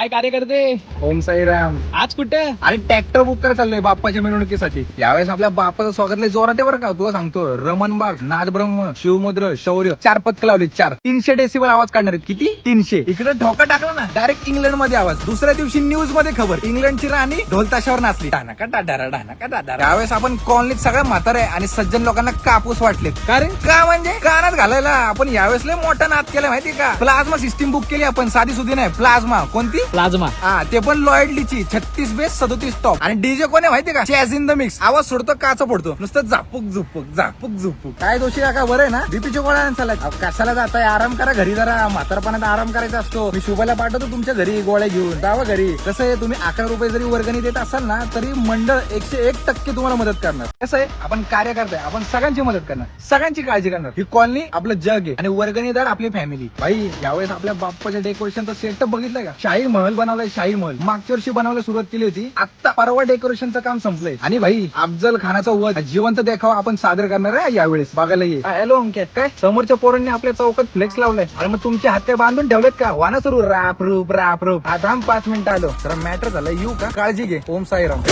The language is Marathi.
काय कार्य करते? ओम साईराम. आज कुठे? अरे ट्रॅक्टर बुक करायला चाललोय बाप्पाच्या मिरवणुकीसाठी. यावेळेस आपल्या बाप्पाचं स्वागत लय जोरात आहे बरं का. तुला सांगतो, रमणबाग, नादब्रह्म, शिवमुद्र, शौर्य 4 पथक लावले. 4 300 डेसिबल आवाज काढणार आहेत. किती? 300. इकडे ढोका टाकला ना, डायरेक्ट इंग्लंड मध्ये आवाज. दुसऱ्या दिवशी न्यूज मध्ये खबर, इंग्लंडची राणी ढोल ताशावर नाचली. डानाका डाडारा डानाका डाडारा. यावेळेस आपण कॉलनीत सगळ्या म्हातारे आणि सज्जन लोकांना कापूस वाटले. का रे? का म्हणजे कानात घालायला. आपण यावेळेस लय मोठा नाद केला माहिती का. प्लाझ्मा सिस्टीम बुक केली आपण. साधी सुधी नाही, प्लाझ्मा. कोणती? प्लाझ्मा. हा, ते पण लॉयडलीची. 36 बेस 37 टॉप. आणि डीजे कोण आहे माहिती का? चॅज इन द मिक्स. आवाज सोडतो, काचा पडतो. नुसतं झापूक झुपूक झापूक झुपूक. काय दोषी काका, बरं आहे ना? बीपीच्या गोळ्या चालत. कशाला जाताय? आराम करा घरी जरा. म्हातारपणात आराम करायचा असतो. मी शुभाला पाठवतो तुमच्या घरी गोळ्या घेऊन. जावा घरी. कसं आहे, तुम्ही 11 रुपये जरी वर्गणी देत असाल ना, तरी मंडळ 101% तुम्हाला मदत करणार. कसं आहे, आपण कार्य करताय, आपण सगळ्यांची मदत करणार, सगळ्यांची काळजी करणार. ही कॉलनी आपलं जग आहे आणि वर्गणीदार आपली फॅमिली. भाई यावेळेस आपल्या बाप्पाच्या डेकोरेशनचा सेटअप बघितलाय का? शाही महल बनवलाय. शाही महल मागच्या वर्षी बनवायला सुरुवात केली होती. आता परवा डेकोरेशनचं काम संपलंय. आणि भाई अफजल खानाचा वध जिवंत देखावा आपण सादर करणार आहे यावेळेस. बघायला ये. हॅलो अंकित, काय समोरच्या पोरांनी आपल्या चौकात फ्लेक्स लावलाय. अरे मग तुमचे हात काय बांधून ठेवलेत का? वाना सुरू राप रूप राप रूप. आता 5 मिनिटं आलो. जरा मॅटर झालं, येऊ का? काळजी घे. ओम साईराम.